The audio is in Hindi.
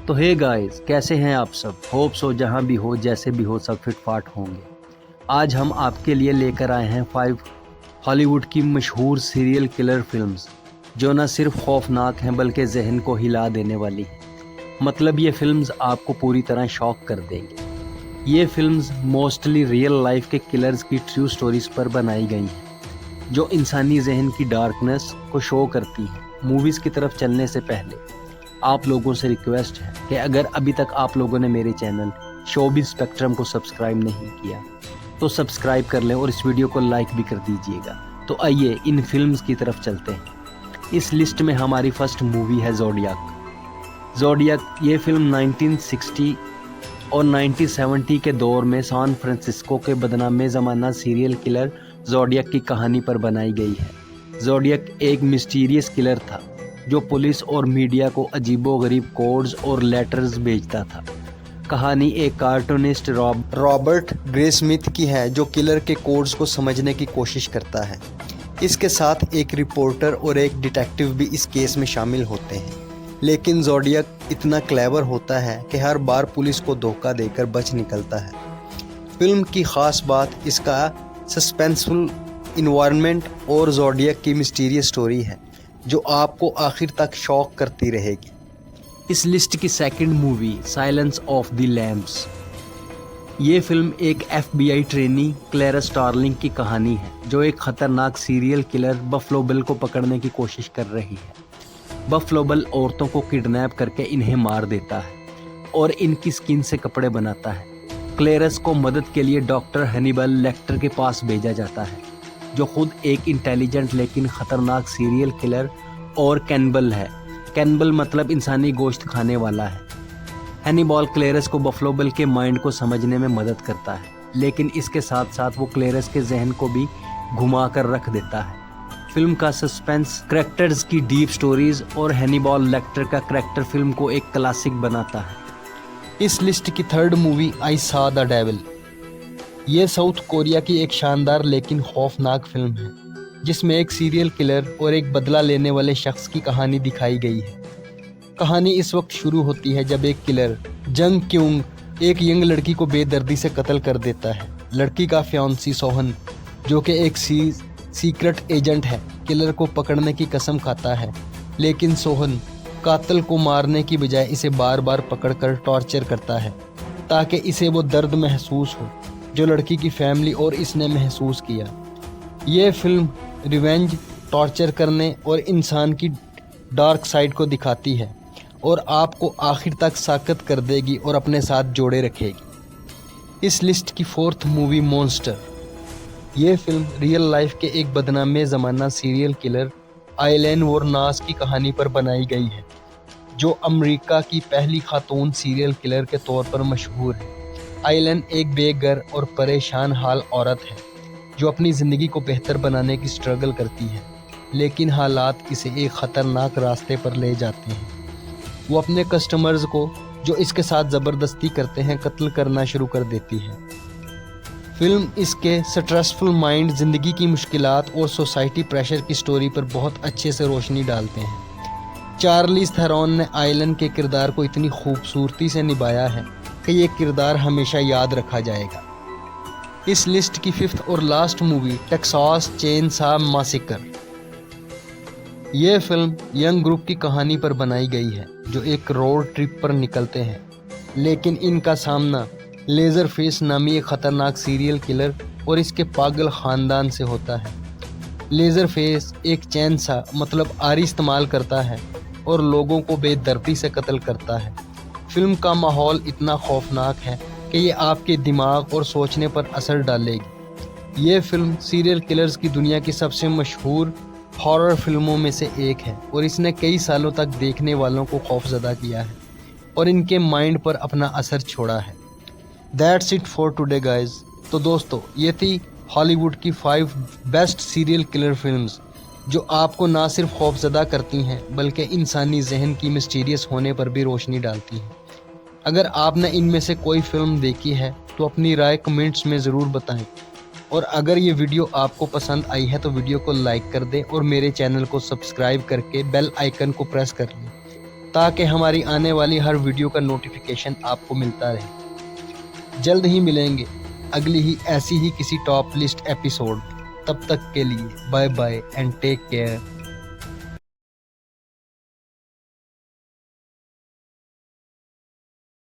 तो हे गाइस, कैसे हैं आप सब। होप सो जहां भी हो जैसे भी हो सब फिट फाट होंगे। आज हम आपके लिए लेकर आए हैं 5 हॉलीवुड की मशहूर सीरियल किलर फिल्म्स जो न सिर्फ खौफनाक हैं बल्कि जहन को हिला देने वाली हैं। मतलब ये फिल्म्स आपको पूरी तरह शॉक कर देंगी। ये फिल्म्स मोस्टली रियल लाइफ के किलर्स की ट्रू स्टोरीज पर बनाई गई हैं जो इंसानी जहन की डार्कनेस को शो करती हैं। मूवीज़ की तरफ चलने से पहले आप लोगों से रिक्वेस्ट है कि अगर अभी तक आप लोगों ने मेरे चैनल शोबिज़ स्पेक्ट्रम को सब्सक्राइब नहीं किया तो सब्सक्राइब कर लें और इस वीडियो को लाइक भी कर दीजिएगा। तो आइए इन फिल्म्स की तरफ चलते हैं। इस लिस्ट में हमारी फर्स्ट मूवी है ज़ोडियक। ये फिल्म 1960 और 1970 के दौर में सैन फ्रांसिस्को के बदनाम ज़माना सीरियल किलर ज़ोडियक की कहानी पर बनाई गई है। ज़ोडियक एक मिस्टीरियस किलर था जो पुलिस और मीडिया को अजीबोगरीब कोड्स और लेटर्स भेजता था। कहानी एक कार्टूनिस्ट रॉबर्ट ग्रे स्मिथ की है जो किलर के कोड्स को समझने की कोशिश करता है। इसके साथ एक रिपोर्टर और एक डिटेक्टिव भी इस केस में शामिल होते हैं। लेकिन ज़ोडियक इतना क्लेवर होता है कि हर बार पुलिस को धोखा देकर बच निकलता है। फिल्म की ख़ास बात इसका सस्पेंसफुल इन्वायरमेंट और ज़ोडियक की मिस्टीरियस स्टोरी है जो आपको आखिर तक शॉक करती रहेगी। इस लिस्ट की second movie silence of the Lamb's. ये फिल्म एक FBI ट्रेनी क्लेरा स्टार्लिंग की कहानी है जो एक ख़तरनाक सीरियल किलर बफलो बिल को पकड़ने की कोशिश कर रही है। बफलो बिल औरतों को किडनैप करके इन्हें मार देता है और इनकी स्किन से कपड़े बनाता है। क्लेरस को मदद के लिए डॉक्टर हनीबल लेक्टर के पास भेजा जाता है जो खुद एक इंटेलिजेंट लेकिन ख़तरनाक सीरियल किलर और कैनिबल है। कैनिबल मतलब इंसानी गोश्त खाने वाला है। हनीबल क्लेरस को बफलो बिल के माइंड को समझने में मदद करता है, लेकिन इसके साथ साथ वो क्लेरस के जहन को भी घुमा कर रख देता है। फिल्म का सस्पेंस, कैरेक्टर्स की डीप स्टोरीज और हनीबल लेक्टर का कैरेक्टर फिल्म को एक क्लासिक बनाता है। इस लिस्ट की third movie I saw the devil. ये साउथ कोरिया की एक शानदार लेकिन खौफनाक फिल्म है जिसमें एक सीरियल किलर और एक बदला लेने वाले शख्स की कहानी दिखाई गई है। कहानी इस वक्त शुरू होती है जब एक किलर जंग क्यूंग एक यंग लड़की को बेदर्दी से कत्ल कर देता है। लड़की का फियांसी सोहन जो कि एक सीक्रेट एजेंट है किलर को पकड़ने की कसम खाता है, लेकिन सोहन कातिल को मारने की बजाय इसे बार बार पकड़कर टॉर्चर करता है ताकि इसे वो दर्द महसूस हो जो लड़की की फैमिली और इसने महसूस किया। ये फिल्म रिवेंज, टॉर्चर करने और इंसान की डार्क साइड को दिखाती है और आपको आखिर तक साकत कर देगी और अपने साथ जोड़े रखेगी। इस लिस्ट की फोर्थ मूवी मॉन्स्टर। ये फिल्म रियल लाइफ के एक बदनाम ज़माना सीरियल किलर आइलेन वोरनास की कहानी पर बनाई गई है जो अमेरिका की पहली खातून सीरियल किलर के तौर पर मशहूर है। आइलेन एक बेघर और परेशान हाल औरत है जो अपनी ज़िंदगी को बेहतर बनाने की स्ट्रगल करती है, लेकिन हालात इसे एक ख़तरनाक रास्ते पर ले जाते हैं। वो अपने कस्टमर्स को जो इसके साथ ज़बरदस्ती करते हैं कत्ल करना शुरू कर देती है। फिल्म इसके स्ट्रेसफुल माइंड, ज़िंदगी की मुश्किलात और सोसाइटी प्रेशर की स्टोरी पर बहुत अच्छे से रोशनी डालते हैं। चार्लीज थेरॉन ने आइलेन के किरदार को इतनी खूबसूरती से निभाया है कि ये किरदार हमेशा याद रखा जाएगा। इस लिस्ट की फिफ्थ और last movie Texas chainsaw massacre. ये फिल्म यंग ग्रुप की कहानी पर बनाई गई है जो एक रोड ट्रिप पर निकलते हैं, लेकिन इनका सामना लेज़रफेस नामी एक ख़तरनाक सीरियल किलर और इसके पागल ख़ानदान से होता है। लेज़रफेस एक चेनसॉ मतलब आरी इस्तेमाल करता है और लोगों को बेदर्दी से कत्ल करता है। फिल्म का माहौल इतना खौफनाक है कि ये आपके दिमाग और सोचने पर असर डालेगी। ये फिल्म सीरियल किलर्स की दुनिया की सबसे मशहूर हॉरर फिल्मों में से एक है और इसने कई सालों तक देखने वालों को खौफजदा किया है और इनके माइंड पर अपना असर छोड़ा है। That's it for today guys. तो दोस्तों, ये थी हॉलीवुड की 5 बेस्ट सीरियल किलर फिल्म्स जो आपको ना सिर्फ खौफजदा करती हैं बल्कि इंसानी जहन की मिस्टीरियस होने पर भी रोशनी डालती हैं। अगर आपने इनमें से कोई फिल्म देखी है तो अपनी राय कमेंट्स में ज़रूर बताएं और अगर ये वीडियो आपको पसंद आई है तो वीडियो को लाइक कर दें और मेरे चैनल को सब्सक्राइब करके बेल आइकन को प्रेस कर लें ताकि हमारी आने वाली हर वीडियो का नोटिफिकेशन आपको मिलता रहे। जल्द ही मिलेंगे अगली ही ऐसी ही किसी टॉप लिस्ट एपिसोड। तब तक के लिए bye bye and take care.